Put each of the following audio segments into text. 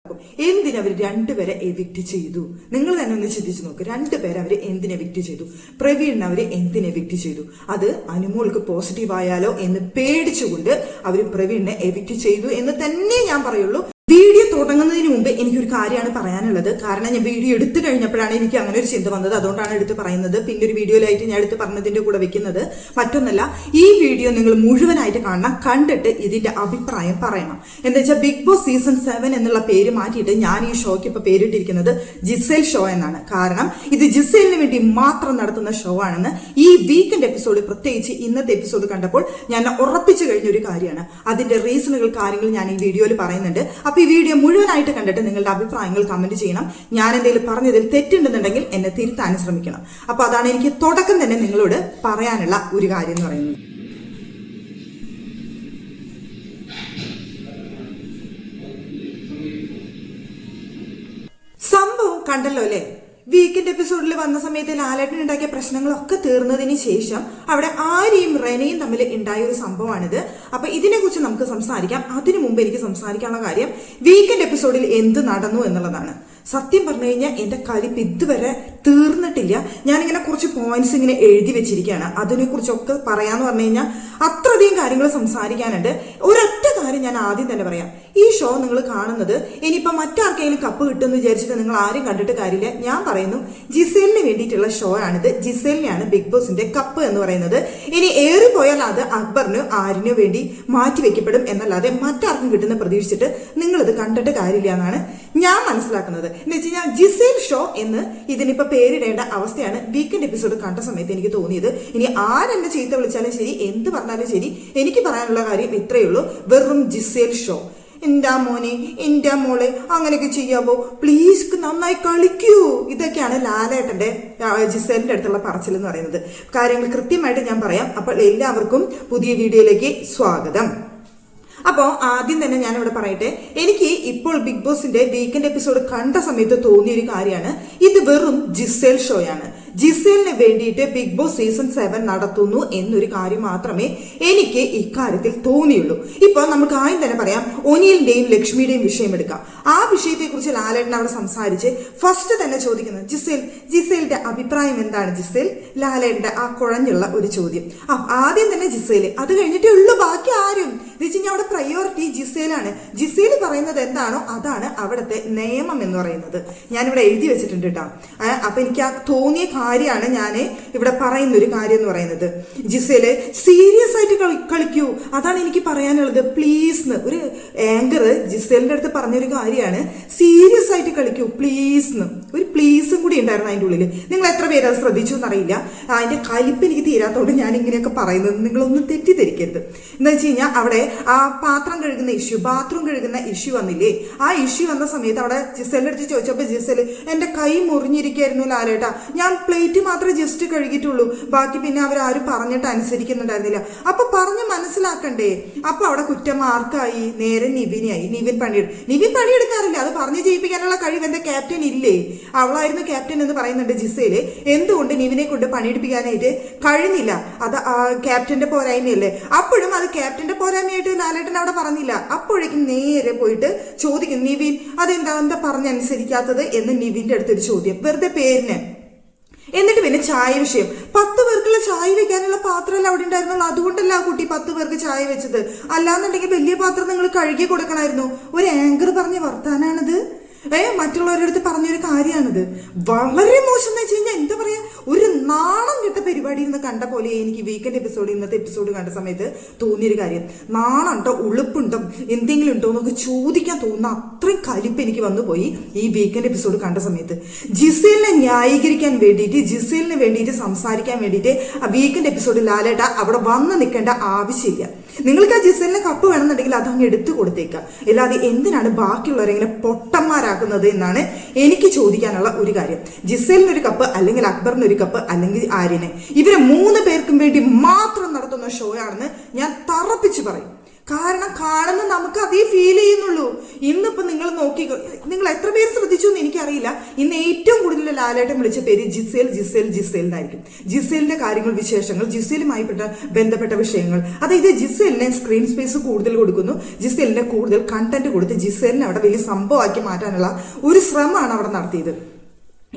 എന്തിനവർ രണ്ടുപേരെ എവിക്റ്റ് ചെയ്തു? നിങ്ങൾ തന്നെ ഒന്ന് ചിന്തിച്ചു നോക്ക്. രണ്ടുപേരെ അവർ എന്തിനെ എവിക്റ്റ് ചെയ്തു? പ്രവീണിനെ അവർ എന്തിനെ എവിക്റ്റ് ചെയ്തു? അത് അനുമോൾക്ക് പോസിറ്റീവ് ആയാലോ എന്ന് പേടിച്ചുകൊണ്ട് അവർ പ്രവീണിനെ എവിക്റ്റ് ചെയ്തു എന്ന് തന്നെ ഞാൻ പറയുള്ളൂ. വീഡിയോ തുടങ്ങുന്നതിന് മുമ്പ് എനിക്കൊരു കാര്യമാണ് പറയാനുള്ളത്. കാരണം ഞാൻ വീഡിയോ എടുത്തു കഴിഞ്ഞപ്പോഴാണ് എനിക്ക് അങ്ങനെ ഒരു ചിന്ത വന്നത്. അതുകൊണ്ടാണ് എടുത്ത് പറയുന്നത്. പിന്നെ ഒരു വീഡിയോയിലായിട്ട് ഞാൻ എടുത്ത് പറഞ്ഞതിന്റെ കൂടെ വെക്കുന്നത് മറ്റൊന്നല്ല, ഈ വീഡിയോ നിങ്ങൾ മുഴുവനായിട്ട് കാണണം. കണ്ടിട്ട് ഇതിന്റെ അഭിപ്രായം പറയണം. എന്താ വെച്ചാൽ ബിഗ് ബോസ് സീസൺ 7 എന്നുള്ള പേര് മാറ്റിയിട്ട് ഞാൻ ഈ ഷോയ്ക്ക് ഇപ്പൊ പേരിട്ടിരിക്കുന്നത് ജിസേൽ ഷോ എന്നാണ്. കാരണം ഇത് ജിസേലിന് വേണ്ടി മാത്രം നടത്തുന്ന ഷോ ആണെന്ന് ഈ വീക്കെൻഡ് എപ്പിസോഡ്, പ്രത്യേകിച്ച് ഇന്നത്തെ എപ്പിസോഡ് കണ്ടപ്പോൾ ഞാൻ ഉറപ്പിച്ചു കഴിഞ്ഞ ഒരു കാര്യമാണ്. അതിന്റെ റീസണുകൾ, കാര്യങ്ങൾ ഞാൻ ഈ വീഡിയോയിൽ പറയുന്നുണ്ട്. അപ്പൊ ഈ വീഡിയോ മുഴുവനായിട്ട് കണ്ടിട്ട് നിങ്ങളുടെ അഭിപ്രായങ്ങൾ കമന്റ് ചെയ്യണം. ഞാൻ എന്തെങ്കിലും പറഞ്ഞതിൽ തെറ്റുണ്ടെന്നുണ്ടെങ്കിൽ എന്നെ തിരുത്താൻ ശ്രമിക്കണം. അപ്പൊ അതാണ് എനിക്ക് തുടക്കം തന്നെ നിങ്ങളോട് പറയാനുള്ള ഒരു കാര്യം എന്ന് പറയുന്നത്. സംഭവം കണ്ടല്ലോ അല്ലേ? വീക്കെൻഡ് എപ്പിസോഡിൽ വന്ന സമയത്ത് ലാലേട്ടൻ ഉണ്ടാക്കിയ പ്രശ്നങ്ങളൊക്കെ തീർന്നതിന് ശേഷം അവിടെ ആര്യയും റെനയും തമ്മിൽ ഉണ്ടായ ഒരു സംഭവമാണിത്. അപ്പൊ ഇതിനെ കുറിച്ച് നമുക്ക് സംസാരിക്കാം. അതിനു മുമ്പ് എനിക്ക് സംസാരിക്കാനുള്ള കാര്യം വീക്കെൻഡ് എപ്പിസോഡിൽ എന്ത് നടന്നു എന്നുള്ളതാണ്. സത്യം പറഞ്ഞു കഴിഞ്ഞാൽ എന്റെ കലിപ്പ് ഇതുവരെ തീർന്നിട്ടില്ല. ഞാനിങ്ങനെ കുറച്ച് പോയിന്റ്സ് ഇങ്ങനെ എഴുതി വെച്ചിരിക്കുകയാണ്. അതിനെ കുറിച്ചൊക്കെ പറയാന്ന് പറഞ്ഞു കഴിഞ്ഞാൽ അത്രയധികം കാര്യങ്ങൾ സംസാരിക്കാനുണ്ട്. ഒരൊറ്റ കാര്യം ഞാൻ ആദ്യം തന്നെ പറയാം. ഈ ഷോ നിങ്ങൾ കാണുന്നത് ഇനിയിപ്പോ മറ്റാർക്കെങ്കിലും കപ്പ് കിട്ടുമെന്ന് വിചാരിച്ചിട്ട് നിങ്ങൾ ആരും കണ്ടിട്ട് കാര്യമില്ല. ഞാൻ പറയുന്നു, ജിസേലിന് വേണ്ടിയിട്ടുള്ള ഷോ ആണിത്. ജിസേലിനെയാണ് ബിഗ് ബോസിന്റെ കപ്പ് എന്ന് പറയുന്നത്. ഇനി ഏറിപ്പോയാൽ അത് അക്ബറിനോ ആരിനോ വേണ്ടി മാറ്റിവെക്കപ്പെടും എന്നല്ലാതെ മറ്റാർക്കും കിട്ടുന്ന പ്രതീക്ഷിച്ചിട്ട് നിങ്ങളിത് കണ്ടിട്ട് കാര്യമില്ല എന്നാണ് ഞാൻ മനസ്സിലാക്കുന്നത്. എന്ന് വെച്ച് കഴിഞ്ഞാൽ ജിസേൽ ഷോ എന്ന് ഇതിനിപ്പോ പേരിടേണ്ട അവസ്ഥയാണ് വീക്കെൻഡ് എപ്പിസോഡ് കണ്ട സമയത്ത് എനിക്ക് തോന്നിയത്. ഇനി ആരെന്നെ ചീത്ത വിളിച്ചാലും ശരി, എന്ത് പറഞ്ഞാലും ശരി, എനിക്ക് പറയാനുള്ള കാര്യം ഇത്രയേ ഉള്ളൂ. വെറും ജിസേൽ ഷോ. എന്റെ മോനെ, എന്റെ മോളെ, അങ്ങനെയൊക്കെ ചെയ്യാവോ? പ്ലീസ് നന്നായി കളിക്കൂ. ഇതൊക്കെയാണ് ലാലേട്ടന്റെ ജിസേലിന്റെ അടുത്തുള്ള പറച്ചിൽ എന്ന് പറയുന്നത്. കാര്യങ്ങൾ കൃത്യമായിട്ട് ഞാൻ പറയാം. അപ്പോൾ എല്ലാവർക്കും പുതിയ വീഡിയോയിലേക്ക് സ്വാഗതം. അപ്പോൾ ആദ്യം തന്നെ ഞാനിവിടെ പറയട്ടെ, എനിക്ക് ഇപ്പോൾ ബിഗ് ബോസിന്റെ വീക്കെൻഡ് എപ്പിസോഡ് കണ്ട സമയത്ത് തോന്നിയൊരു കാര്യമാണ്, ഇത് വെറും ജിസേൽ ഷോയാണ്. ജിസേലിന് വേണ്ടിയിട്ട് ബിഗ് ബോസ് സീസൺ 7 നടത്തുന്നു എന്നൊരു കാര്യം മാത്രമേ എനിക്ക് ഇക്കാര്യത്തിൽ തോന്നിയുള്ളൂ. ഇപ്പൊ നമുക്ക് ആദ്യം തന്നെ പറയാം, ഒനിയലിന്റെയും ലക്ഷ്മിയുടെയും വിഷയം എടുക്കാം. ആ വിഷയത്തെ കുറിച്ച് ലാലേട്ടൻ അവിടെ സംസാരിച്ച് ഫസ്റ്റ് തന്നെ ചോദിക്കുന്നത് ജിസേലിന്റെ അഭിപ്രായം എന്താണ്? ജിസേൽ ലാലേട്ടന്റെ ആ കുഴഞ്ഞുള്ള ഒരു ചോദ്യം. ആദ്യം തന്നെ ജിസേല്, അത് കഴിഞ്ഞിട്ടേ ഉള്ളൂ ബാക്കി ആരും. അവിടെ പ്രയോറിറ്റി ജിസേലാണ്. ജിസേൽ പറയുന്നത് എന്താണോ അതാണ് അവിടുത്തെ നിയമം എന്ന് പറയുന്നത്. ഞാനിവിടെ എഴുതി വെച്ചിട്ടുണ്ട് കേട്ടോ. അപ്പൊ എനിക്ക് ആ തോന്നിയ കാര്യമാണ് ഞാൻ ഇവിടെ പറയുന്ന ഒരു കാര്യം എന്ന് പറയുന്നത്. ജിസേല് സീരിയസ് ആയിട്ട് കളിക്കൂ, അതാണ് എനിക്ക് പറയാനുള്ളത്. പ്ലീസ് ഒരു ആങ്കർ ജിസേലിന്റെ അടുത്ത് പറഞ്ഞൊരു കാര്യമാണ്, സീരിയസ് ആയിട്ട് കളിക്കൂ പ്ലീസ്. ഒരു പ്ലീസും കൂടി ഉണ്ടായിരുന്നു അതിൻ്റെ ഉള്ളിൽ. നിങ്ങൾ എത്ര പേര് അത് ശ്രദ്ധിച്ചു എന്നറിയില്ല. അതിന്റെ കലിപ്പ് എനിക്ക് തീരാത്തോണ്ട് ഞാൻ ഇങ്ങനെയൊക്കെ പറയുന്നത്. നിങ്ങളൊന്നും തെറ്റിദ്ധരിക്കരുത്. എന്താ വെച്ച് കഴിഞ്ഞാൽ അവിടെ ആ പാത്രം കഴുകുന്ന ഇഷ്യൂ, ബാത്റൂം കഴുകുന്ന ഇഷ്യൂ വന്നില്ലേ? ആ ഇഷ്യൂ വന്ന സമയത്ത് അവിടെ ജിസേലിന്റെ അടുത്ത് ചോദിച്ചപ്പോ ജിസേല്, എന്റെ കൈ മുറിഞ്ഞിരിക്കായിരുന്നു ലാലേട്ടാ, ഞാൻ പ്ലേറ്റ് മാത്രമേ ജസ്റ്റ് കഴുകിയിട്ടുള്ളൂ, ബാക്കി പിന്നെ അവരാരും പറഞ്ഞിട്ട് അനുസരിക്കുന്നുണ്ടായിരുന്നില്ല. അപ്പൊ പറഞ്ഞ് മനസ്സിലാക്കണ്ടേ? അപ്പൊ അവിടെ കുറ്റം ആർക്കായി? നേരെ നിവിനായി. നിവിൻ പണിയെടുക്കാറില്ല. അത് പറഞ്ഞു ചെയ്യിപ്പിക്കാനുള്ള കഴിവ് എന്റെ ക്യാപ്റ്റൻ ഇല്ലേ? അവളായിരുന്നു ക്യാപ്റ്റൻ എന്ന് പറയുന്നുണ്ട് ജിസേല്. എന്തുകൊണ്ട് നിവിനെ കൊണ്ട് പണിയെടുപ്പിക്കാനായിട്ട് കഴിഞ്ഞില്ല? അത് ക്യാപ്റ്റന്റെ പോരായ്മയല്ലേ? അപ്പോഴും അത് ക്യാപ്റ്റന്റെ പോരായ്മയായിട്ട് ലാലേട്ടൻ അവിടെ പറഞ്ഞില്ല. അപ്പോഴേക്കും നേരെ പോയിട്ട് ചോദിക്കും, നിവിൻ എന്താ പറഞ്ഞനുസരിക്കാത്തത് എന്ന് നിവിന്റെ അടുത്തൊരു ചോദ്യം, വെറുതെ പേരിന്. എന്നിട്ട് പിന്നെ ചായ വിഷയം. 10 പേർക്കുള്ള ചായ വെക്കാനുള്ള പാത്രമല്ല അവിടെ ഉണ്ടായിരുന്നുള്ളൂ. അതുകൊണ്ടല്ല ആ കുട്ടി 10 പേർക്ക് ചായ വെച്ചത്. അല്ലാന്നുണ്ടെങ്കിൽ വലിയ പാത്രം നിങ്ങൾ കഴുകി കൊടുക്കണമായിരുന്നു. ഒരു ആങ്കർ പറഞ്ഞ വർത്താനാണിത്. മറ്റുള്ളവരുടെ അടുത്ത് പറഞ്ഞൊരു കാര്യമാണിത്. വളരെ മോശം എന്ന് വെച്ച് കഴിഞ്ഞാൽ എന്താ പറയാ, ഒരു നാണം കെട്ട പരിപാടി എന്ന് കണ്ട പോലെ എനിക്ക് വീക്കെൻഡ് എപ്പിസോഡ്, ഇന്നത്തെ എപ്പിസോഡ് കണ്ട സമയത്ത് തോന്നിയൊരു കാര്യം. നാണുണ്ടോ, ഉളുപ്പുണ്ടോ, എന്തെങ്കിലും ഉണ്ടോ എന്നൊക്കെ ചോദിക്കാൻ തോന്നുന്ന അത്രയും കലിപ്പ് എനിക്ക് വന്നു പോയി ഈ വീക്കെൻഡ് എപ്പിസോഡ് കണ്ട സമയത്ത്. ജിസേലിനെ ന്യായീകരിക്കാൻ വേണ്ടിയിട്ട്, ജിസേലിന് വേണ്ടിയിട്ട് സംസാരിക്കാൻ വേണ്ടിയിട്ട് ആ വീക്കെൻഡ് എപ്പിസോഡിൽ ലാലേട്ട അവിടെ വന്ന് നിൽക്കേണ്ട ആവശ്യമില്ല. നിങ്ങൾക്ക് ആ ജിസേലിനെ കപ്പ് വേണമെന്നുണ്ടെങ്കിൽ അതങ്ങ് എടുത്തു കൊടുത്തേക്കാം. അല്ലാതെ എന്തിനാണ് ബാക്കിയുള്ളവരെങ്ങനെ പൊട്ടന്മാരാക്കുന്നത് എന്നാണ് എനിക്ക് ചോദിക്കാനുള്ള ഒരു കാര്യം. ജിസേലിനൊരു കപ്പ്, അല്ലെങ്കിൽ അക്ബറിനൊരു കപ്പ്, അല്ലെങ്കിൽ ആര്യനെ, ഇവരെ 3 പേർക്കും വേണ്ടി മാത്രം നടത്തുന്ന ഷോ ആണെന്ന് ഞാൻ തറപ്പിച്ച് പറയും. കാരണം കാണുന്ന നമുക്ക് അതേ ഫീൽ ചെയ്യുന്നുള്ളൂ. ഇന്നിപ്പോ നിങ്ങൾ നിങ്ങൾ എത്ര പേര് ശ്രദ്ധിച്ചു എന്ന് എനിക്കറിയില്ല. ഇന്ന് ഏറ്റവും കൂടുതൽ ലാലേട്ടൻ വിളിച്ച പേര് ജിസേൽ ജിസേൽ ജിസേൽ എന്നായിരിക്കും. ജിസേലിന്റെ കാര്യങ്ങൾ, വിശേഷങ്ങൾ, ജിസേലുമായി ബന്ധപ്പെട്ട വിഷയങ്ങൾ. അതായത് ജിസേലിനെ സ്ക്രീൻ സ്പേസ് കൂടുതൽ കൊടുക്കുന്നു, ജിസേലിനെ കൂടുതൽ കണ്ടന്റ് കൊടുത്ത് ജിസേലിനെ അവിടെ വലിയ സംഭവമാക്കി മാറ്റാനുള്ള ഒരു ശ്രമമാണ് അവിടെ നടത്തിയത്.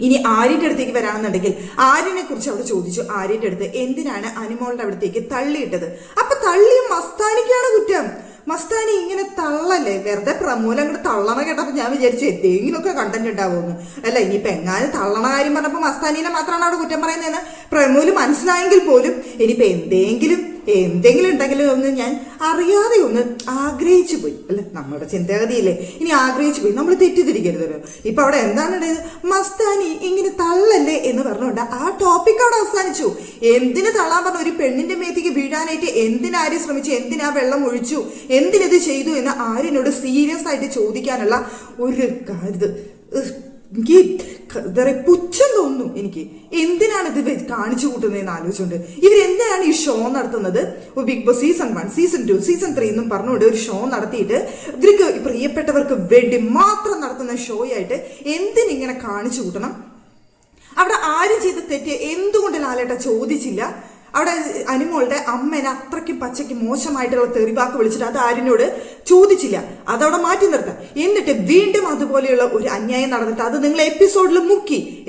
ഇനി ആര്യന്റെ അടുത്തേക്ക് വരാണെന്നുണ്ടെങ്കിൽ ആര്യനെ കുറിച്ച് അവിടെ ചോദിച്ചു. ആര്യന്റെ അടുത്ത് എന്തിനാണ് അനുമോളുടെ അടുത്തേക്ക് തള്ളിയിട്ടത്? അപ്പൊ തള്ളിയ മസ്താനിക്കാണ് കുറ്റം. മസ്താനി ഇങ്ങനെ തള്ളല്ലേ, വെറുതെ പ്രമോല അങ്ങോട്ട് തള്ളണ കേട്ടപ്പോ ഞാൻ വിചാരിച്ചു എന്തെങ്കിലുമൊക്കെ കണ്ടന്റ് ഉണ്ടാവുമെന്ന്. അല്ല, ഇനിയിപ്പൊ എങ്ങാനും തള്ളണ കാര്യം പറഞ്ഞപ്പോ മസ്താനീനെ മാത്രമാണ് അവിടെ കുറ്റം പറയുന്നതെന്ന് പ്രമോല് മനസ്സിലായെങ്കിൽ പോലും ഇനിയിപ്പൊ എന്തെങ്കിലും ഉണ്ടെങ്കിലും ഒന്ന് ഞാൻ അറിയാതെ ഒന്ന് ആഗ്രഹിച്ചു പോയി. അല്ല, നമ്മുടെ ചിന്താഗതിയില്ലേ, ഇനി ആഗ്രഹിച്ചു പോയി, നമ്മൾ തെറ്റിദ്ധരിക്കരുതല്ലോ. ഇപ്പൊ അവിടെ എന്താണ് മസ്താനി ഇങ്ങനെ തള്ളല്ലേ എന്ന് പറഞ്ഞുകൊണ്ട് ആ ടോപ്പിക് അവിടെ അവസാനിച്ചു. എന്തിന് തള്ളാൻ പറഞ്ഞ ഒരു പെണ്ണിന്റെ മേത്തേക്ക് വീഴാനായിട്ട് എന്തിനാരും ശ്രമിച്ചു, എന്തിനാ വെള്ളം ഒഴിച്ചു, എന്തിനത് ചെയ്തു എന്ന് ആര്യനോട് സീരിയസ് ആയിട്ട് ചോദിക്കാനുള്ള ഒരു കാര്യം എനിക്ക് പുച്ഛം തോന്നുന്നു. എനിക്ക് എന്തിനാണ് ഇത് കാണിച്ചു കൂട്ടുന്നതെന്ന് ആലോചിച്ചുകൊണ്ട് ഇവരെന്തിനാണ് ഈ ഷോ നടത്തുന്നത്? Bigg Boss season 1, season 2, season 3 എന്നും പറഞ്ഞുകൊണ്ട് ഒരു ഷോ നടത്തിയിട്ട് ഇവർക്ക് പ്രിയപ്പെട്ടവർക്ക് വേണ്ടി മാത്രം നടത്തുന്ന ഷോ ആയിട്ട് എന്തിനിങ്ങനെ കാണിച്ചു കൂട്ടണം? അവിടെ ആരും ചെയ്ത തെറ്റ് എന്തുകൊണ്ട് ലാലേട്ട ചോദിച്ചില്ല? അവിടെ അനുമോളുടെ അമ്മേനെ അത്രയ്ക്കും പച്ചയ്ക്ക് മോശമായിട്ടുള്ള തെറിവാക്ക് വിളിച്ചിട്ട് അത് ആര്യനോട് ചോദിച്ചില്ല. അതവിടെ മാറ്റി നിർത്താം. എന്നിട്ട് വീണ്ടും അതുപോലെയുള്ള ഒരു അന്യായം നടന്നിട്ട് അത് നിങ്ങൾ എപ്പിസോഡിൽ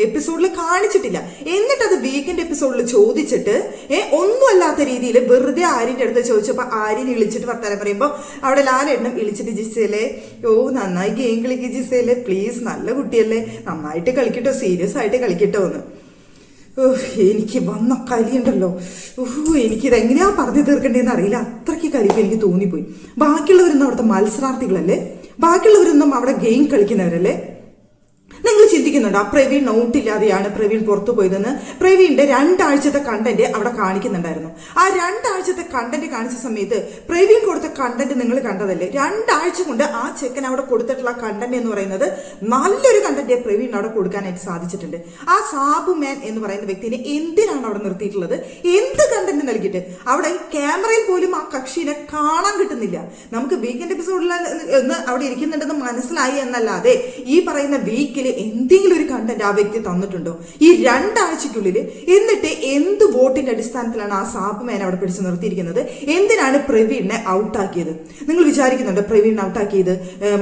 എപ്പിസോഡിൽ കാണിച്ചിട്ടില്ല. എന്നിട്ട് അത് വീക്കെൻഡ് എപ്പിസോഡിൽ ചോദിച്ചിട്ട് ഒന്നുമല്ലാത്ത രീതിയിൽ വെറുതെ ആര്യന്റെ അടുത്ത് ചോദിച്ചപ്പോൾ ആര്യനെ വിളിച്ചിട്ട് വർത്താനം പറയുമ്പോൾ അവിടെ ലാലേട്ടനും വിളിച്ചിട്ട് ജിസേലെ, നന്നായി ഗെയിം കളിക്കുക ജിസേലെ, പ്ലീസ്, നല്ല കുട്ടിയല്ലേ, നന്നായിട്ട് കളിക്കട്ടോ, സീരിയസ് ആയിട്ട് കളിക്കട്ടോ എന്ന്. എനിക്ക് വന്ന കലിയുണ്ടല്ലോ, എനിക്കിതെങ്ങനെയാ പറഞ്ഞു തീർക്കേണ്ടതെന്ന് അറിയില്ല. അത്രയ്ക്ക് കലിപ്പ് എനിക്ക് തോന്നിപ്പോയി. ബാക്കിയുള്ളവരൊന്നും അവിടുത്തെ മത്സരാർത്ഥികളല്ലേ, ബാക്കിയുള്ളവരൊന്നും അവിടെ ഗെയിം കളിക്കുന്നവരല്ലേ? നിങ്ങൾ ചിന്തിക്കുന്നുണ്ട് ആ പ്രവീൺ ഔട്ടില്ലാതെയാണ് പ്രവീൺ പുറത്തു പോയതെന്ന്? പ്രവീണിന്റെ 2 ആഴ്ചത്തെ കണ്ടന്റ് അവിടെ കാണിക്കുന്നുണ്ടായിരുന്നു. ആ 2 ആഴ്ചത്തെ കണ്ടന്റ് കാണിച്ച സമയത്ത് പ്രവീൺ കൊടുത്ത കണ്ടന്റ് നിങ്ങൾ കണ്ടതല്ലേ? 2 ആഴ്ച കൊണ്ട് ആ ചെക്കൻ അവിടെ കൊടുത്തിട്ടുള്ള കണ്ടന്റ് എന്ന് പറയുന്നത് നല്ലൊരു കണ്ടന്റ് പ്രവീൺ അവിടെ കൊടുക്കാനായിട്ട് സാധിച്ചിട്ടുണ്ട്. ആ സാബു മാൻ എന്ന് പറയുന്ന വ്യക്തിനെ എന്തിനാണ് അവിടെ നിർത്തിയിട്ടുള്ളത്? എന്ത് കണ്ടന്റ് നൽകിയിട്ട്? അവിടെ ക്യാമറയിൽ പോലും ആ കക്ഷിനെ കാണാൻ കിട്ടുന്നില്ല. നമുക്ക് വീക്കെൻഡ് എപ്പിസോഡിൽ അവിടെ ഇരിക്കുന്നുണ്ടെന്ന് മനസ്സിലായി എന്നല്ലാതെ ഈ പറയുന്ന വീക്കിൽ എന്തെങ്കിലും ഒരു കണ്ടന്റ് ആ വ്യക്തി തന്നിട്ടുണ്ടോ ഈ 2 ആഴ്ചക്കുള്ളിൽ? എന്നിട്ട് എന്ത് വോട്ടിന്റെ അടിസ്ഥാനത്തിലാണ് ആ സാബുമേനെ അവിടെ പിടിച്ചു നിർത്തിയിരിക്കുന്നത്? എന്തിനാണ് പ്രവീണിനെ ഔട്ടാക്കിയത്? നിങ്ങൾ വിചാരിക്കുന്നുണ്ട് പ്രവീണിനെ ഔട്ടാക്കിയത്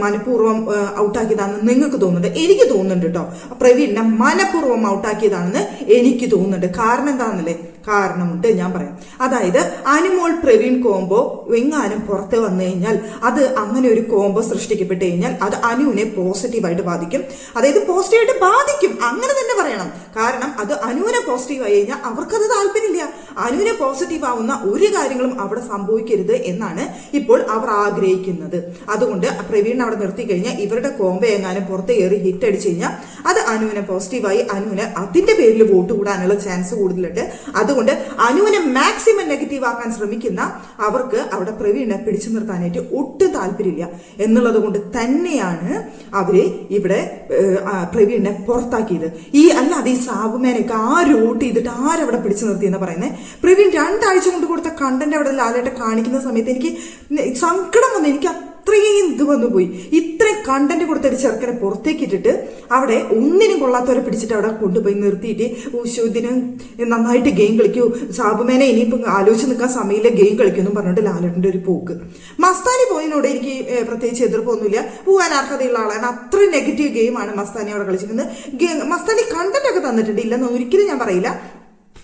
മനഃപൂർവ്വം ഔട്ടാക്കിയതാണെന്ന് നിങ്ങൾക്ക് തോന്നുന്നുണ്ട്? എനിക്ക് തോന്നുന്നുണ്ട് കേട്ടോ, പ്രവീണിനെ മനഃപൂർവ്വം ഔട്ടാക്കിയതാണെന്ന് എനിക്ക് തോന്നുന്നുണ്ട്. കാരണം എന്താണെന്നല്ലേ? കാരണമുണ്ട്, ഞാൻ പറയാം. അതായത് അനുമോൾ പ്രവീൺ കോംബോ എങ്ങാനും പുറത്ത് വന്നു കഴിഞ്ഞാൽ, അത് അങ്ങനെ ഒരു കോംബോ സൃഷ്ടിക്കപ്പെട്ട് കഴിഞ്ഞാൽ അത് അനുവിനെ പോസിറ്റീവായിട്ട് ബാധിക്കും. അതായത് പോസിറ്റീവായിട്ട് ബാധിക്കും, അങ്ങനെ തന്നെ പറയണം. കാരണം അത് അനുവിനെ പോസിറ്റീവ് ആയി കഴിഞ്ഞാൽ അവർക്കത് താല്പര്യമില്ല. അനുവിനെ പോസിറ്റീവ് ആവുന്ന ഒരു കാര്യങ്ങളും അവിടെ സംഭവിക്കരുത് എന്നാണ് ഇപ്പോൾ അവർ ആഗ്രഹിക്കുന്നത്. അതുകൊണ്ട് പ്രവീൺ അവിടെ നിർത്തി കഴിഞ്ഞാൽ ഇവരുടെ കോംബോ എങ്ങാനും പുറത്ത് കയറി ഹിറ്റ് അടിച്ചു കഴിഞ്ഞാൽ അത് അനുവിനെ പോസിറ്റീവായി അനുവിന് അതിന്റെ പേരിൽ വോട്ട് കൂടാനുള്ള ചാൻസ് കൂടുതലുണ്ട്. അതുകൊണ്ട് അനുവിനെ മാക്സിമം നെഗറ്റീവ് ആക്കാൻ ശ്രമിക്കുന്ന അവർക്ക് അവിടെ പ്രവീണിനെ പിടിച്ചു നിർത്താനായിട്ട് ഒട്ടും താല്പര്യമില്ല എന്നുള്ളത് കൊണ്ട് തന്നെയാണ് അവര് ഇവിടെ പ്രവീണിനെ പുറത്താക്കിയത്. അല്ലാതെ ഈ സാബുമേനൊക്കെ ആര് വോട്ട് ചെയ്തിട്ട് ആരവിടെ പിടിച്ചു നിർത്തിയെന്ന് പറയുന്നത്? പ്രവീൺ 2 ആഴ്ച കൊണ്ട് കൊടുത്ത കണ്ടന്റ് അവിടെ ലാലേട്ടൻ കാണിക്കുന്ന സമയത്ത് എനിക്ക് സങ്കടം വന്നു. എനിക്ക് അത്രയും ഇത് വന്നു പോയി. ഇത്രയും കണ്ടന്റ് കൊടുത്തൊരു ചെറുക്കനെ പുറത്തേക്ക് ഇട്ടിട്ട് അവിടെ ഒന്നിനും കൊള്ളാത്തവരെ പിടിച്ചിട്ട് അവിടെ കൊണ്ടുപോയി നിർത്തിയിട്ട് ഇതിന് നന്നായിട്ട് ഗെയിം കളിക്കൂ, സാബുമേനെ ഇനിയിപ്പം ആലോചിച്ച് നിൽക്കാൻ സമയമില്ല, ഗെയിം കളിക്കുമെന്നും പറഞ്ഞിട്ട് ലാലേട്ടൻ്റെ ഒരു പോക്ക്. മസ്താനി പോയതിനോട് എനിക്ക് പ്രത്യേകിച്ച് എതിർപ്പൊന്നുമില്ല, പോകാൻ അർഹതയുള്ള ആളാണ്. അത്രയും നെഗറ്റീവ് ഗെയിമാണ് മസ്താനി അവിടെ കളിച്ചിരിക്കുന്നത്. മസ്താനി കണ്ടന്റ് ഒക്കെ തന്നിട്ടുണ്ട്, ഇല്ലെന്ന് ഒരിക്കലും ഞാൻ പറയില്ല.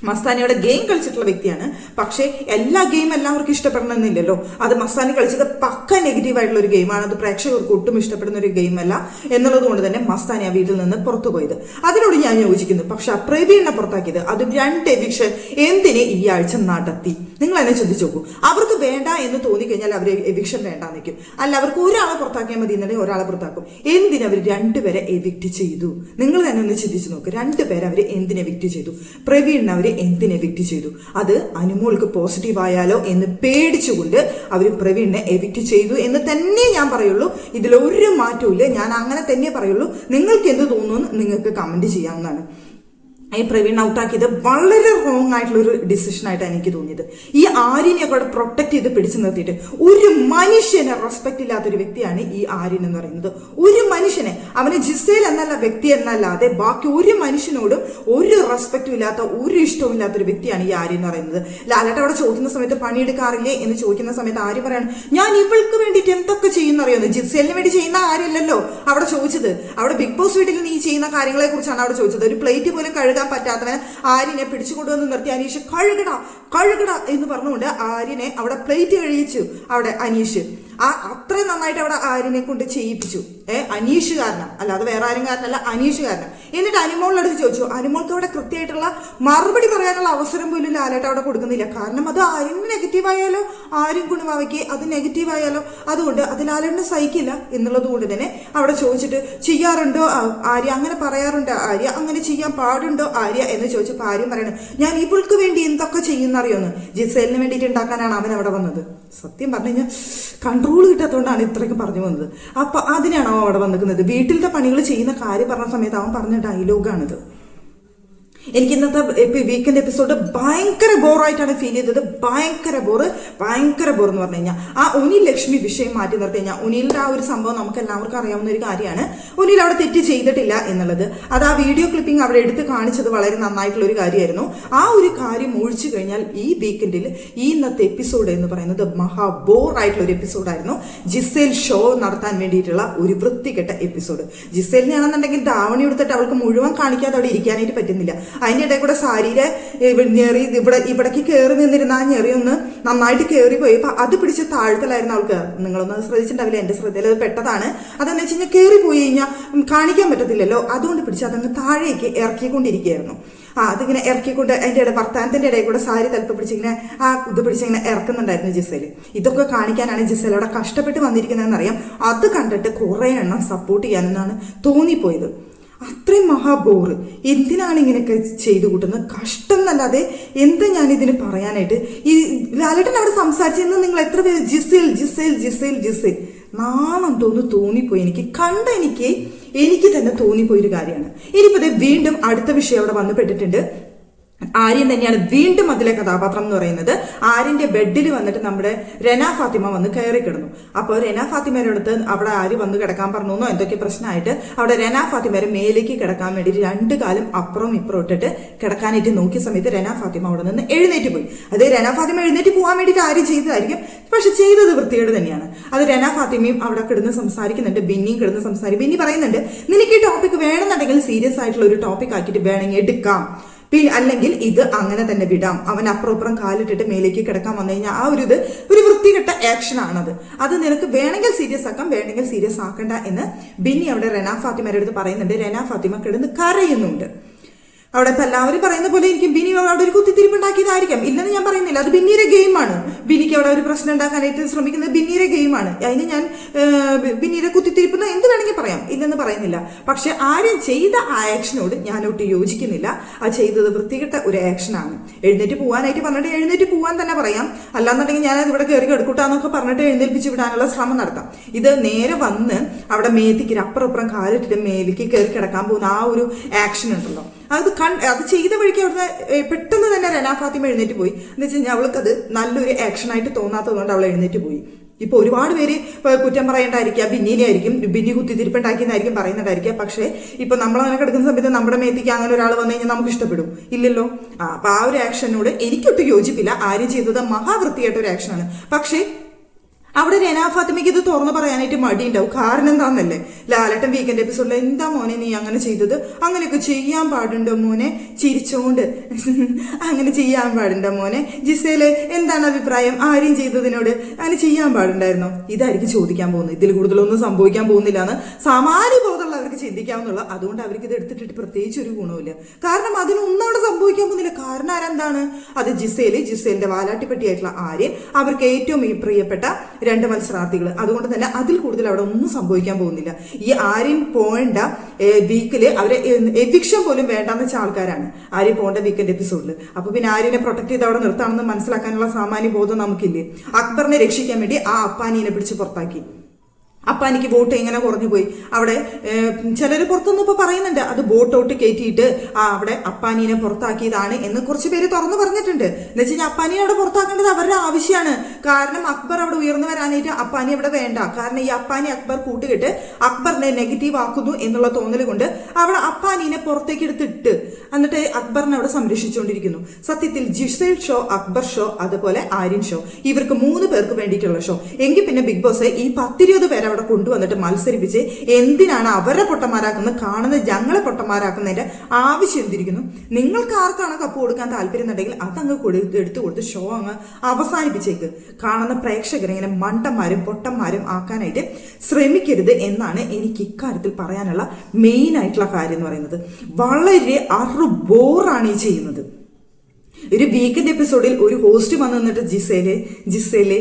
മസ്താനിയുടെ ഗെയിം കളിച്ചിട്ടുള്ള വ്യക്തിയാണ്. പക്ഷേ എല്ലാ ഗെയിം എല്ലാവർക്കും ഇഷ്ടപ്പെടണമെന്നില്ലല്ലോ. അത് മസ്താനി കളിച്ചത് പക്ക നെഗറ്റീവായിട്ടുള്ള ഒരു ഗെയിമാണ്. അത് പ്രേക്ഷകർക്ക് ഒട്ടും ഇഷ്ടപ്പെടുന്ന ഒരു ഗെയിമല്ല എന്നുള്ളത് കൊണ്ട് തന്നെ മസ്താനി ആ വീട്ടിൽ നിന്ന് പുറത്തു പോയത് അതിനോട് ഞാൻ യോജിക്കുന്നു. പക്ഷെ ആ പ്രവീണിനെ പുറത്താക്കിയത്, അതും 2 എവിക്ഷൻ എന്തിനെ ഈ ആഴ്ച നടത്തി? നിങ്ങൾ എന്നെ ചിന്തിച്ചു നോക്കൂ. അവർക്ക് വേണ്ട എന്ന് തോന്നിക്കഴിഞ്ഞാൽ അവർ എവിക്ഷൻ വേണ്ടാന്ന് വെക്കും. അല്ല, അവർക്ക് ഒരാളെ പുറത്താക്കിയാൽ മതി എന്നുണ്ടെങ്കിൽ ഒരാളെ പുറത്താക്കും. എന്തിനവർ 2 പേരെ എവിക്റ്റ് ചെയ്തു? നിങ്ങൾ തന്നെ ഒന്ന് ചിന്തിച്ചു നോക്ക്. 2 പേരെ അവർ എന്തിനെ എവിക്റ്റ് ചെയ്തു? പ്രവീണിനെ അവർ എന്തിനെ എവിക്റ്റ് ചെയ്തു? അത് അനുമോൾക്ക് പോസിറ്റീവ് ആയാലോ എന്ന് പേടിച്ചുകൊണ്ട് അവർ പ്രവീണിനെ എവിക്റ്റ് ചെയ്തു എന്ന് തന്നെ ഞാൻ പറയുള്ളൂ. ഇതിലൊരു മാറ്റവും ഇല്ല. ഞാൻ അങ്ങനെ തന്നെ പറയുള്ളൂ. നിങ്ങൾക്ക് എന്ത് തോന്നുന്നു നിങ്ങൾക്ക് കമന്റ് ചെയ്യാവുന്നതാണ്. ഈ പ്രവീൺ ഔട്ടാക്കിയത് വളരെ റോങ് ആയിട്ടുള്ള ഒരു ഡിസിഷൻ ആയിട്ടാണ് എനിക്ക് തോന്നിയത്. ഈ ആര്യനെ അവിടെ പ്രൊട്ടക്ട് ചെയ്ത് പിടിച്ചു നിർത്തിയിട്ട് ഒരു മനുഷ്യനെ റെസ്പെക്ട് ഇല്ലാത്തൊരു വ്യക്തിയാണ് ഈ ആര്യൻ എന്ന് പറയുന്നത്. ഒരു മനുഷ്യനെ, അവന് ജിസേൽ എന്നല്ല വ്യക്തി എന്നല്ലാതെ ബാക്കി ഒരു മനുഷ്യനോടും ഒരു റെസ്പെക്റ്റും ഇല്ലാത്ത, ഒരു ഇഷ്ടവും ഇല്ലാത്തൊരു വ്യക്തിയാണ് ഈ ആര്യൻ എന്ന് പറയുന്നത്. ലാലേട്ടൻ അവിടെ ചോദിക്കുന്ന സമയത്ത് പണിയെടുക്കാറില്ലേ എന്ന് ചോദിക്കുന്ന സമയത്ത് ആര്യ പറയാണ്, ഞാൻ ഇവൾക്ക് വേണ്ടിയിട്ട് എന്തൊക്കെ ചെയ്യുന്ന അറിയുന്നത്, ജിസേലിന് വേണ്ടി ചെയ്യുന്ന ആര്യല്ലല്ലോ അവിടെ ചോദിച്ചത്. അവിടെ ബിഗ് ബോസ് വീട്ടിൽ നീ ചെയ്യുന്ന കാര്യങ്ങളെ കുറിച്ചാണ് അവിടെ ചോദിച്ചത്. ഒരു പ്ലേറ്റ് പോലും കഴുകാൻ പറ്റാത്തവന് ആര്യനെ പിടിച്ചുകൊണ്ടുവന്ന് നിർത്തി അനീഷ് കഴുകട എന്ന് പറഞ്ഞുകൊണ്ട് ആര്യനെ അവിടെ പ്ലേറ്റ് കഴിയിച്ചു. അവിടെ അനീഷ് അത്രയും നന്നായിട്ട് അവിടെ ആര്യനെ കൊണ്ട് ചെയ്യിപ്പിച്ചു. അനീഷ് കാരണം, അല്ലാതെ വേറെ ആരും കാരണമല്ല, അനീഷ് കാരണം. എന്നിട്ട് അനിമോളുടെ അടുത്ത് ചോദിച്ചു. അനിമോൾക്ക് അവിടെ കൃത്യമായിട്ടുള്ള മറുപടി പറയാനുള്ള അവസരം പോലും ലാലേട്ട അവിടെ കൊടുക്കുന്നില്ല. കാരണം അത് ആര്യന് നെഗറ്റീവായാലോ, ആര്യൻ കുണുവാവയ്ക്ക് അത് നെഗറ്റീവായാലോ, അതുകൊണ്ട് അത് ലാലേട്ടന് സഹിക്കില്ല എന്നുള്ളത് കൊണ്ട് തന്നെ അവിടെ ചോദിച്ചിട്ട് ചെയ്യാറുണ്ടോ ആര്യ, അങ്ങനെ പറയാറുണ്ടോ ആര്യ, അങ്ങനെ ചെയ്യാൻ പാടുണ്ടോ ആര്യ എന്ന് ചോദിച്ചപ്പോൾ ആര്യം പറയണം, ഞാൻ ഇവൾക്ക് വേണ്ടി എന്തൊക്കെ ചെയ്യുന്നറിയോന്ന്, ജിസേലിന് വേണ്ടിയിട്ട് ഉണ്ടാക്കാനാണ് അവൻ അവിടെ വന്നത്. സത്യം പറഞ്ഞു കഴിഞ്ഞാൽ കൺട്രോൾ കിട്ടാത്തതുകൊണ്ടാണ് ഇത്രയ്ക്ക് പറഞ്ഞു വന്നത്. അപ്പൊ അതിനാണ് അവൻ അവിടെ വന്നിരിക്കുന്നത്. വീട്ടിലത്തെ പണികൾ ചെയ്യുന്ന കാര്യം പറഞ്ഞ സമയത്ത് അവൻ പറഞ്ഞ ഡയലോഗാണിത്. എനിക്ക് ഇന്നത്തെ വീക്കെൻഡ് എപ്പിസോഡ് ഭയങ്കര ബോറായിട്ടാണ് ഫീൽ ചെയ്തത്. ഭയങ്കര ബോർ എന്ന് പറഞ്ഞു കഴിഞ്ഞാൽ ആ ഉനിൽ ലക്ഷ്മി വിഷയം മാറ്റി നിർത്തി കഴിഞ്ഞാൽ ഉനിലിന്റെ ആ ഒരു സംഭവം നമുക്ക് എല്ലാവർക്കും അറിയാവുന്ന ഒരു കാര്യമാണ്. ഉനിൽ അവിടെ തെറ്റ് ചെയ്തിട്ടില്ല എന്നുള്ളത്. അത് ആ വീഡിയോ ക്ലിപ്പിംഗ് അവിടെ എടുത്ത് കാണിച്ചത് വളരെ നന്നായിട്ടുള്ള ഒരു കാര്യമായിരുന്നു. ആ ഒരു കാര്യം ഒഴിച്ചു കഴിഞ്ഞാൽ ഈ വീക്കെൻഡിൽ ഈ ഇന്നത്തെ എപ്പിസോഡ് എന്ന് പറയുന്നത് മഹാ ബോറായിട്ടുള്ള ഒരു എപ്പിസോഡായിരുന്നു. ജിസേൽ ഷോ നടത്താൻ വേണ്ടിയിട്ടുള്ള ഒരു വൃത്തികെട്ട എപ്പിസോഡ്. ജിസേലിനാണെന്നുണ്ടെങ്കിൽ ധാവണി എടുത്തിട്ട് അവൾക്ക് മുഴുവൻ കാണിക്കാതെ അവിടെ ഇരിക്കാനായിട്ട് പറ്റുന്നില്ല. അതിൻ്റെ ഇടയിൽ കൂടെ സാരിയുടെ ഞെറി ഇവിടേക്ക് കയറി നിന്നിരുന്ന ആ ഞെറി ഒന്ന് നന്നായിട്ട് കയറി പോയി. അപ്പൊ അത് പിടിച്ച് താഴ്ത്തലായിരുന്നു അവൾക്ക്. നിങ്ങളൊന്നും ശ്രദ്ധിച്ചിട്ടുണ്ടാവില്ല, എന്റെ ശ്രദ്ധയിൽ അത് പെട്ടതാണ്. അതെന്ന് വെച്ച് കഴിഞ്ഞാൽ കയറി പോയി കഴിഞ്ഞാൽ കാണിക്കാൻ പറ്റത്തില്ലല്ലോ, അതുകൊണ്ട് പിടിച്ച് അതങ്ങ് താഴേക്ക് ഇറക്കിക്കൊണ്ടിരിക്കുകയായിരുന്നു. അതിങ്ങനെ ഇറക്കിക്കൊണ്ട് അതിൻ്റെ ഇടയിൽ വർത്താനത്തിന്റെ ഇടയിൽ കൂടെ സാരി തലപ്പ് പിടിച്ചിങ്ങനെ ഇത് പിടിച്ചിങ്ങനെ ഇറക്കുന്നുണ്ടായിരുന്നു ജിസേൽ. ഇതൊക്കെ കാണിക്കാനാണ് ജിസേൽ അവിടെ കഷ്ടപ്പെട്ട് വന്നിരിക്കുന്നതെന്ന് അറിയാം. അത് കണ്ടിട്ട് കുറെ എണ്ണം സപ്പോർട്ട് ചെയ്യാനെന്നാണ് തോന്നിപ്പോയത്. അത്രയും മഹാബോറ്. എന്തിനാണ് ഇങ്ങനെയൊക്കെ ചെയ്തു കൂട്ടുന്നത്? കഷ്ടം എന്നല്ലാതെ എന്താ ഞാനിതിന് പറയാനായിട്ട്. ഈ ലാലേട്ടൻ അവിടെ സംസാരിച്ചെന്ന് നിങ്ങൾ എത്ര പേര് ജിസേൽ നാണം തോന്നിപ്പോയി. എനിക്ക് തന്നെ തോന്നിപ്പോയൊരു കാര്യമാണ്. ഇനിയിപ്പോ വീണ്ടും അടുത്ത വിഷയം അവിടെ വന്നു പെട്ടിട്ടുണ്ട്. ആര്യൻ തന്നെയാണ് വീണ്ടും അതിലെ കഥാപാത്രം എന്ന് പറയുന്നത്. ആര്യന്റെ ബെഡിൽ വന്നിട്ട് നമ്മുടെ രന ഫാത്തിമ വന്ന് കയറി കിടന്നു. അപ്പോൾ രന ഫാത്തിമയുടെ അടുത്ത് അവിടെ ആര് വന്ന് കിടക്കാൻ പറഞ്ഞു എന്തൊക്കെ പ്രശ്നമായിട്ട് അവിടെ രന ഫാത്തിമയുടെ മേലേക്ക് കിടക്കാൻ വേണ്ടി രണ്ടു കാലം അപ്പുറം ഇപ്പുറം ഇട്ടിട്ട് കിടക്കാനായിട്ട് നോക്കിയ സമയത്ത് രന ഫാത്തിമ അവിടെ നിന്ന് എഴുന്നേറ്റ് പോയി. അത് രന ഫാത്തിമ എഴുന്നേറ്റ് പോകാൻ വേണ്ടിയിട്ട് ആര്യം ചെയ്തതായിരിക്കും, പക്ഷെ ചെയ്തത് വൃത്തികേട് തന്നെയാണ്. അത് രന ഫാത്തിമയും അവിടെ കിടന്ന് സംസാരിക്കുന്നുണ്ട്. ബിന്നിയും കിടന്ന് സംസാരിക്കും. ബിന്നി പറയുന്നുണ്ട്, നിനക്ക് ഈ ടോപ്പിക് വേണമെന്നുണ്ടെങ്കിൽ സീരിയസ് ആയിട്ടുള്ള ഒരു ടോപ്പിക് ആക്കിയിട്ട് വേണമെങ്കിൽ എടുക്കാം, അല്ലെങ്കിൽ ഇത് അങ്ങനെ തന്നെ വിടാം. അവൻ അപ്പുറം കാലിട്ടിട്ട് മേലേക്ക് കിടക്കാൻ വന്നു കഴിഞ്ഞാൽ ആ ഒരു വൃത്തികെട്ട ആക്ഷൻ ആണത്. അത് നിനക്ക് വേണമെങ്കിൽ സീരിയസ് ആക്കാം, വേണമെങ്കിൽ സീരിയസ് ആക്കണ്ട എന്ന് ബിന്നി അവിടെ റെന ഫാത്തിമയുടെ അടുത്ത് പറയുന്നുണ്ട്. റെന ഫാത്തിമ കിടന്ന് കരയുന്നുണ്ട്. അവിടെ ഇപ്പൊ എല്ലാവരും പറയുന്ന പോലെ എനിക്ക് ബിനി അവിടെ ഒരു കുത്തിത്തിരിപ്പുണ്ടാക്കിയതായിരിക്കാം, ഇല്ലെന്ന് ഞാൻ പറയുന്നില്ല. അത് ബിന്നിയുടെ ഗെയിമാണ്. ബിന്നിക്ക് അവിടെ ഒരു പ്രശ്നം ഉണ്ടാക്കാനായിട്ട് ശ്രമിക്കുന്നത് ബിന്നിയുടെ ഗെയിമാണ്. അതിന് ഞാൻ ബിന്നിയുടെ കുത്തിത്തിരിപ്പെന്ന് എന്ത് വേണമെങ്കിൽ പറയാം, ഇല്ലെന്ന് പറയുന്നില്ല. പക്ഷെ ആരും ചെയ്ത ആ ആക്ഷനോട് ഞാനൊട്ട് യോജിക്കുന്നില്ല. ആ ചെയ്തത് വൃത്തികെട്ട ഒരു ആക്ഷനാണ്. എഴുന്നേറ്റ് പോകാനായിട്ട് പറഞ്ഞിട്ട് എഴുന്നേറ്റ് പോകാൻ തന്നെ പറയാം, അല്ലാന്നുണ്ടെങ്കിൽ ഞാനത് ഇവിടെ കയറി കിടക്കൂട്ടാന്നൊക്കെ പറഞ്ഞിട്ട് എഴുന്നേൽപ്പിച്ച് വിടാനുള്ള ശ്രമം നടത്താം. ഇത് നേരെ വന്ന് അവിടെ മേത്തിക്ക് അപ്പുറം കാലിട്ടിട്ട് മേലേക്ക് കയറി കിടക്കാൻ പോകുന്ന ആ ഒരു ആക്ഷൻ ഉണ്ടല്ലോ, അത് ചെയ്ത വഴിക്ക് അവിടുന്ന് പെട്ടെന്ന് തന്നെ റെന ഫാത്തിമ എഴുന്നേറ്റ് പോയി. എന്ന് വെച്ച് കഴിഞ്ഞാൽ അവൾക്കത് നല്ലൊരു ആക്ഷനായിട്ട് തോന്നാത്തതുകൊണ്ട് അവൾ എഴുന്നേറ്റ് പോയി. ഇപ്പൊ ഒരുപാട് പേര് കുറ്റം പറയേണ്ടായിരിക്കുക ബിന്നിനെ ആയിരിക്കും, ബിന്നി കുത്തിത്തിരിപ്പുണ്ടാക്കിയെന്നായിരിക്കും പറയുന്നുണ്ടായിരിക്കുക. പക്ഷേ ഇപ്പൊ നമ്മളങ്ങനെ കിടക്കുന്ന സമയത്ത് നമ്മുടെ മേത്തേക്ക് അങ്ങനെ ഒരാൾ വന്നു കഴിഞ്ഞാൽ നമുക്ക് ഇഷ്ടപ്പെടും ഇല്ലല്ലോ. അപ്പൊ ആ ഒരു ആക്ഷനോട് എനിക്കൊട്ടും യോജിപ്പില്ല. ആരും ചെയ്തത് മഹാവൃത്തിയായിട്ട ഒരു ആക്ഷനാണ്. പക്ഷേ അവിടെ രന ഫാത്തിമയ്ക്ക് ഇത് തുറന്നു പറയാനായിട്ട് മടിയുണ്ടാവും. കാരണം എന്താണെന്നല്ലേ, ലാലേട്ടൻ വീക്കെൻഡ് എപ്പിസോഡിൽ എന്താ മോനെ നീ അങ്ങനെ ചെയ്തത്, അങ്ങനെയൊക്കെ ചെയ്യാൻ പാടുണ്ടോ മോനെ, ചിരിച്ചോണ്ട് അങ്ങനെ ചെയ്യാൻ പാടുണ്ടോ മോനെ, ജിസേല് എന്താണ് അഭിപ്രായം ആര്യം ചെയ്തതിനോട്, അങ്ങനെ ചെയ്യാൻ പാടുണ്ടായിരുന്നോ, ഇതായിരിക്കും ചോദിക്കാൻ പോകുന്നത്. ഇതിൽ കൂടുതലൊന്നും സംഭവിക്കാൻ പോകുന്നില്ല എന്ന് സാമാന്യ ബോധമുള്ള അവർക്ക് ചിന്തിക്കാവുന്നുള്ള. അതുകൊണ്ട് അവർക്ക് ഇത് എടുത്തിട്ട് പ്രത്യേകിച്ച് ഒരു ഗുണമില്ല. കാരണം അതിനൊന്നും അവിടെ സംഭവിക്കാൻ പോകുന്നില്ല. കാരണം ആരെന്താണ്, അത് ജിസേലിന്റെ വാലാട്ടിപ്പെട്ടിയായിട്ടുള്ള ആര്യൻ, അവർക്ക് ഏറ്റവും പ്രിയപ്പെട്ട രണ്ട് മത്സരാർത്ഥികൾ. അതുകൊണ്ട് തന്നെ അതിൽ കൂടുതൽ അവിടെ ഒന്നും സംഭവിക്കാൻ പോകുന്നില്ല. ഈ ആര്യൻ പോകേണ്ട വീക്കില് അവരെ എവിക്ഷൻ പോലും വേണ്ടാന്ന് വെച്ച ആൾക്കാരാണ് ആര്യൻ പോകേണ്ട വീക്കെൻഡ് എപ്പിസോഡിൽ. അപ്പൊ പിന്നെ ആര്യനെ പ്രൊട്ടക്ട് ചെയ്ത് അവിടെ നിർത്താമെന്ന് മനസ്സിലാക്കാനുള്ള സാമാന്യ ബോധം നമുക്കില്ലേ. അക്ബറിനെ രക്ഷിക്കാൻ വേണ്ടി ആ അപ്പാനീനെ പിടിച്ച് പുറത്താക്കി. അപ്പാനിക്ക് വോട്ട് എങ്ങനെ കുറഞ്ഞു പോയി. അവിടെ ചിലർ പുറത്തുനിന്ന് ഇപ്പൊ പറയുന്നുണ്ട് അത് വോട്ടൗട്ട് കയറ്റിയിട്ട് അവിടെ അപ്പാനീനെ പുറത്താക്കിയതാണ് എന്ന് കുറച്ച് പേര് തുറന്നു പറഞ്ഞിട്ടുണ്ട്. എന്ന് വെച്ച് കഴിഞ്ഞാൽ അപ്പാനിയെ അവിടെ പുറത്താക്കേണ്ടത് അവരുടെ ആവശ്യമാണ്. കാരണം അക്ബർ അവിടെ ഉയർന്നു വരാനായിട്ട് അപ്പാനി അവിടെ വേണ്ട. കാരണം ഈ അപ്പാനി അക്ബർ കൂട്ടുകെട്ട് അക്ബറിനെ നെഗറ്റീവ് ആക്കുന്നു എന്നുള്ള തോന്നൽ കൊണ്ട് അവിടെ അപ്പാനീനെ പുറത്തേക്ക് എടുത്തിട്ട് എന്നിട്ട് അക്ബറിനെ അവിടെ സംരക്ഷിച്ചുകൊണ്ടിരിക്കുന്നു. സത്യത്തിൽ ജിസേൽ ഷോ, അക്ബർ ഷോ, അതുപോലെ ആര്യൻ ഷോ, ഇവർക്ക് 3 പേർക്ക് വേണ്ടിയിട്ടുള്ള ഷോ. എങ്കിൽ പിന്നെ ബിഗ് ബോസ് ഈ 10-20 പേരെ അവിടെ കൊണ്ടുവന്നിട്ട് മത്സരിപ്പിച്ച് എന്തിനാണ് അവരെ പൊട്ടന്മാരാക്കുന്നത്? കാണുന്ന ഞങ്ങളെ പൊട്ടന്മാരാക്കുന്നതിന്റെ ആവശ്യം എന്തിരിക്കുന്നു? നിങ്ങൾക്ക് ആർക്കാണ് കപ്പ് കൊടുക്കാൻ താല്പര്യം എന്നുണ്ടെങ്കിൽ അതങ്ങ് എടുത്തു കൊടുത്ത് ഷോ അങ്ങ് അവസാനിപ്പിച്ചേക്ക്. കാണുന്ന പ്രേക്ഷകരെ ഇങ്ങനെ മണ്ടന്മാരും പൊട്ടന്മാരും ആക്കാനായിട്ട് ശ്രമിക്കരുത് എന്നാണ് എനിക്ക് ഇക്കാര്യത്തിൽ പറയാനുള്ള മെയിൻ ആയിട്ടുള്ള കാര്യം എന്ന് പറയുന്നത്. വളരെ ബോറാണ് ഈ ചെയ്യുന്നത്. ഒരു വീക്കെൻഡ് എപ്പിസോഡിൽ ഒരു ഹോസ്റ്റ് വന്നു നിന്നിട്ട് ജിസേലെ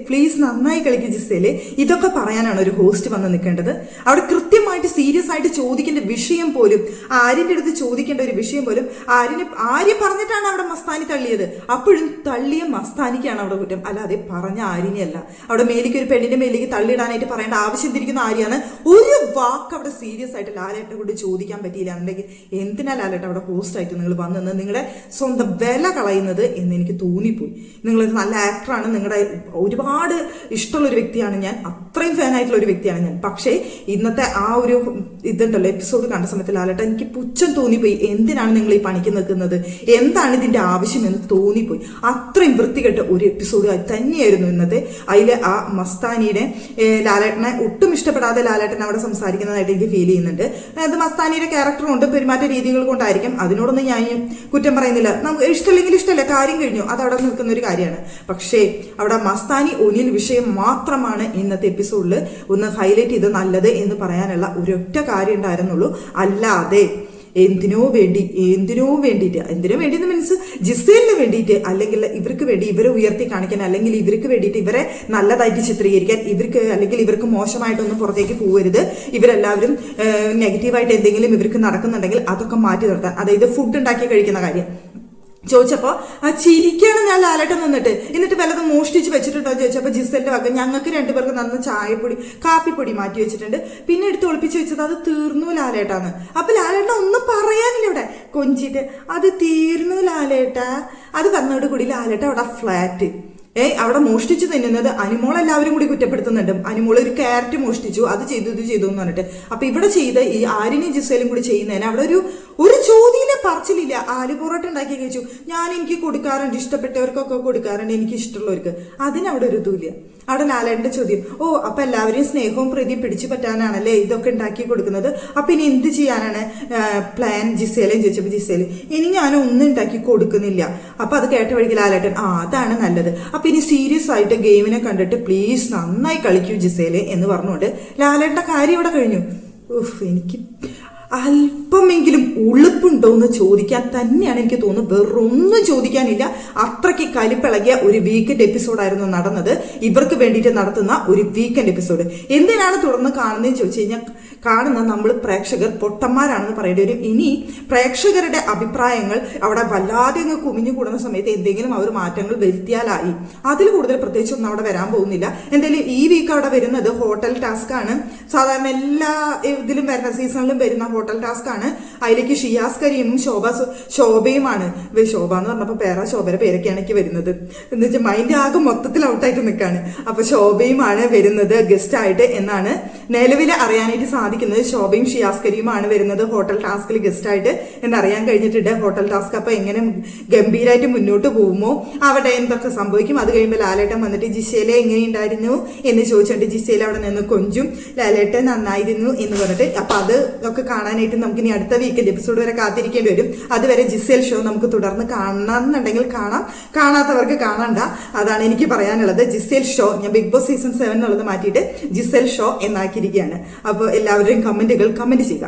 പ്ലീസ് നന്നായി കളിക്കും ജിസേലെ, ഇതൊക്കെ പറയാനാണ് ഒരു ഹോസ്റ്റ് വന്ന് നിൽക്കേണ്ടത്. അവിടെ കൃത്യമായിട്ട് സീരിയസ് ആയിട്ട് ചോദിക്കേണ്ട വിഷയം പോലും, ആര്യന്റെ അടുത്ത് ചോദിക്കേണ്ട ഒരു വിഷയം പോലും ആര്യ പറഞ്ഞിട്ടാണ് അവിടെ മസ്താനി തള്ളിയത്. അപ്പോഴും തള്ളിയ മസ്താനിക്കാണ് അവിടെ കുറ്റം, അല്ലാതെ പറഞ്ഞ ആര്യനെയല്ല. അവിടെ മേലേക്ക് ഒരു പെണ്ണിന്റെ മേലേക്ക് തള്ളിയിടാനായിട്ട് പറയേണ്ട ആവശ്യം തിരിക്കുന്ന ആര്യാണ്. ഒരു വാക്ക് അവിടെ സീരിയസ് ആയിട്ട് ലാലേട്ടനെ കൊണ്ട് ചോദിക്കാൻ പറ്റിയില്ല എന്നുണ്ടെങ്കിൽ എന്തിനാ ലാലേട്ടൻ അവിടെ ഹോസ്റ്റ് ആയിട്ട് നിങ്ങൾ വന്നത് നിങ്ങളുടെ സ്വന്തം വില കളയുന്നത് എന്ന് എനിക്ക് തോന്നിപ്പോയി. നിങ്ങളൊരു നല്ല ആക്ടറാണ്, നിങ്ങളുടെ ഒരുപാട് ഇഷ്ടമുള്ളൊരു വ്യക്തിയാണ് ഞാൻ, അത്രയും ഫാനായിട്ടുള്ള ഒരു വ്യക്തിയാണ് ഞാൻ. പക്ഷേ ഇന്നത്തെ ആ ഒരു ഇതുണ്ടല്ലോ എപ്പിസോഡ് കണ്ട സമയത്ത് ലാലേട്ടൻ എനിക്ക് പുച്ഛം തോന്നിപ്പോയി. എന്തിനാണ് നിങ്ങൾ ഈ പണിക്ക് നിൽക്കുന്നത്, എന്താണ് ഇതിന്റെ ആവശ്യം എന്ന് തോന്നിപ്പോയി. അത്രയും വൃത്തികെട്ട ഒരു എപ്പിസോഡ് തന്നെയായിരുന്നു ഇന്നത്തെ. അതിൽ ആ മസ്താനിയുടെ ലാലേട്ടനെ ഒട്ടും ഇഷ്ടപ്പെടാതെ ലാലേട്ടൻ അവിടെ സംസാരിക്കുന്നതായിട്ട് എനിക്ക് ഫീൽ ചെയ്യുന്നുണ്ട്. അത് മസ്താനിയുടെ ക്യാരക്ടർ കൊണ്ട് പെരുമാറ്റ രീതികൾ കൊണ്ടായിരിക്കും, അതിനോടൊന്നും ഞാൻ കുറ്റം പറയുന്നില്ല. നമുക്ക് ഇഷ്ടമില്ലെങ്കിൽ ഇഷ്ടമല്ല, കാര്യം കഴിഞ്ഞു, അത് അവിടെ നിൽക്കുന്ന ഒരു കാര്യമാണ്. പക്ഷേ അവിടെ മസ്താനി ഒനിൽ വിഷയം മാത്രമാണ് ഇന്നത്തെ എപ്പിസോഡിൽ ഒന്ന് ഹൈലൈറ്റ് ചെയ്ത് നല്ലത് എന്ന് പറയാനുള്ള ഒരൊറ്റ കാര്യം ഉണ്ടായിരുന്നുള്ളൂ. അല്ലാതെ എന്തിനോ വേണ്ടിയിട്ട് മീൻസ് ജിസേലിന് വേണ്ടിയിട്ട്, അല്ലെങ്കിൽ ഇവർക്ക് വേണ്ടി ഇവരെ ഉയർത്തി കാണിക്കാൻ, അല്ലെങ്കിൽ ഇവർക്ക് വേണ്ടിയിട്ട് ഇവരെ നല്ലതായിട്ട് ചിത്രീകരിക്കാൻ, ഇവർക്ക് മോശമായിട്ടൊന്നും പുറത്തേക്ക് പോകരുത്, ഇവരെല്ലാവരും നെഗറ്റീവായിട്ട് എന്തെങ്കിലും ഇവർക്ക് നടക്കുന്നുണ്ടെങ്കിൽ അതൊക്കെ മാറ്റി നിർത്താൻ. അതായത് ഫുഡ് ഉണ്ടാക്കി കഴിക്കുന്ന കാര്യം ചോദിച്ചപ്പോ ചിരിക്കാണ് ഞാൻ ലാലേട്ടൻ എന്നിട്ട് വല്ലതും മോഷ്ടിച്ച് വെച്ചിട്ടുണ്ടോ ചോദിച്ചപ്പോ ജിസലിന്റെ വക ഞങ്ങൾക്ക് 2 പേർക്ക് നന്ന ചായപ്പൊടി കാപ്പിപ്പൊടി മാറ്റി വെച്ചിട്ടുണ്ട്, പിന്നെ എടുത്ത് ഒളിപ്പിച്ച് വെച്ചത് അത് തീർന്നു ലാലേട്ടാന്ന്. അപ്പൊ ലാലേട്ടൻ ഒന്നും പറയാനില്ല ഇവിടെ കൊഞ്ചിട്ട്, അത് തീർന്നു ലാലേട്ടാ. അത് പറഞ്ഞോട് കൂടി ലാലേട്ട അവിടെ ഫ്ലാറ്റ് അവിടെ മോഷ്ടിച്ചു തിന്നുന്നത് അനുമോൾ എല്ലാവരും കൂടി കുറ്റപ്പെടുത്തുന്നുണ്ട്. അനുമോൾ ഒരു ക്യാരറ്റ് മോഷ്ടിച്ചു, അത് ചെയ്തു ഇത് ചെയ്തു എന്ന് പറഞ്ഞിട്ട്. അപ്പൊ ഇവിടെ ചെയ്ത ഈ ആര്യനും ജിസേലും കൂടി ചെയ്യുന്നതിന് അവിടെ ഒരു ചോദ്യയിലെ പറച്ചിലില്ല. ആലു പൊറോട്ട ഉണ്ടാക്കി കഴിച്ചു, എനിക്ക് കൊടുക്കാറുണ്ട്, ഇഷ്ടപ്പെട്ടവർക്കൊക്കെ കൊടുക്കാറുണ്ട്, എനിക്ക് ഇഷ്ടമുള്ളവർക്ക്, അതിനവിടെ ഒരു ഇതുമില്ല. അവിടെ ലാലേട്ടന്റെ ചോദ്യം, അപ്പൊ എല്ലാവരെയും സ്നേഹവും പ്രീതിയും പിടിച്ചു പറ്റാനാണല്ലേ ഇതൊക്കെ ഉണ്ടാക്കി കൊടുക്കുന്നത്, അപ്പൊ ഇനി എന്ത് ചെയ്യാനാണ് പ്ലാൻ ജിസേലും ചോദിച്ചപ്പോ ജിസേല് ഇനി ഞാനൊന്നും ഉണ്ടാക്കി കൊടുക്കുന്നില്ല. അപ്പൊ അത് കേട്ട വഴിക്ക് ലാലേട്ടൻ അതാണ് നല്ലത്, അപ്പൊ ഇനി സീരിയസ് ആയിട്ട് ഗെയിമിനെ കണ്ടിട്ട് പ്ലീസ് നന്നായി കളിക്കൂ ജിസേല് എന്ന് പറഞ്ഞുകൊണ്ട് ലാലേട്ടന്റെ കാര്യം ഇവിടെ കഴിഞ്ഞു. എനിക്ക് അല്പമെങ്കിലും ഉളുപ്പുണ്ടോ എന്ന് ചോദിക്കാൻ തന്നെയാണ് എനിക്ക് തോന്നുന്നത്. വേറൊന്നും ചോദിക്കാനില്ല. അത്രയ്ക്ക് കലിപ്പിളകിയ ഒരു വീക്കെൻഡ് എപ്പിസോഡായിരുന്നു നടന്നത്. ഇവർക്ക് വേണ്ടിയിട്ട് നടത്തുന്ന ഒരു വീക്കെൻഡ് എപ്പിസോഡ് എന്തിനാണ് തുടർന്ന് കാണുന്നതെന്ന് ചോദിച്ചു കഴിഞ്ഞാൽ, കാണുന്ന നമ്മൾ പ്രേക്ഷകർ പൊട്ടന്മാരാണെന്ന് പറയേണ്ടി വരും. ഇനി പ്രേക്ഷകരുടെ അഭിപ്രായങ്ങൾ അവിടെ വല്ലാതെ അങ്ങ് കുമിഞ്ഞു കൂടുന്ന സമയത്ത് എന്തെങ്കിലും അവർ മാറ്റങ്ങൾ വരുത്തിയാലായി. അതിൽ കൂടുതൽ പ്രത്യേകിച്ചൊന്നും അവിടെ വരാൻ പോകുന്നില്ല. എന്തായാലും ഈ വീക്ക് അവിടെ വരുന്നത് ഹോട്ടൽ ടാസ്ക് ആണ്. സാധാരണ എല്ലാ ഇതിലും വരുന്ന സീസണിലും വരുന്ന ഹോട്ടൽ ടാസ്ക് ആണ്. അതിലേക്ക് ഷിയാസ് കരീമും ശോഭയുമാണ്. ശോഭ എന്ന് പറഞ്ഞപ്പോൾ ശോഭയുടെ പേരൊക്കെയാണ് എനിക്ക് വരുന്നത്. എന്ന് വെച്ചാൽ മൈൻഡ് ആകെ മൊത്തത്തിൽ ഔട്ടായിട്ട് നിൽക്കാണ്. അപ്പൊ ശോഭയുമാണ് വരുന്നത് ഗസ്റ്റ് ആയിട്ട് എന്നാണ് നിലവിൽ അറിയാനായിട്ട് സാധിക്കുന്നത്. ശോഭയും ഷിയാസ് കരീമുമാണ് വരുന്നത് ഹോട്ടൽ ടാസ്കിൽ ഗസ്റ്റ് ആയിട്ട് എന്നറിയാൻ കഴിഞ്ഞിട്ടുണ്ട്. ഹോട്ടൽ ടാസ്ക് അപ്പൊ എങ്ങനെ ഗംഭീരമായിട്ട് മുന്നോട്ട് പോകുമോ, അവിടെ എന്തൊക്കെ സംഭവിക്കും. അത് കഴിയുമ്പോൾ ലാലേട്ടൻ വന്നിട്ട് ജിസേലെ എങ്ങനെയുണ്ടായിരുന്നു എന്ന് ചോദിച്ചിട്ട് ജിസേല അവിടെ നിന്ന് കൊഞ്ചും ലാലേട്ടൻ നന്നായിരുന്നു എന്ന് പറഞ്ഞിട്ട്. അപ്പൊ അത് ഒക്കെ കാണാനായിട്ട് നമുക്ക് ഇനി അടുത്ത വീക്കെൻഡ് എപ്പിസോഡ് വരെ കാത്തിരിക്കേണ്ടി വരും. അതുവരെ ജിസേൽ ഷോ നമുക്ക് തുടർന്ന് കാണണമെന്നുണ്ടെങ്കിൽ കാണാം, കാണാത്തവർക്ക് കാണണ്ട. അതാണ് എനിക്ക് പറയാനുള്ളത്. ജിസേൽ ഷോ ഞാൻ ബിഗ് ബോസ് സീസൺ 7 എന്നുള്ളത് മാറ്റിയിട്ട് ജിസേൽ ഷോ എന്നാക്കിയിരിക്കുകയാണ്. അപ്പോൾ എല്ലാവരുടെയും കമന്റ് ചെയ്യുക.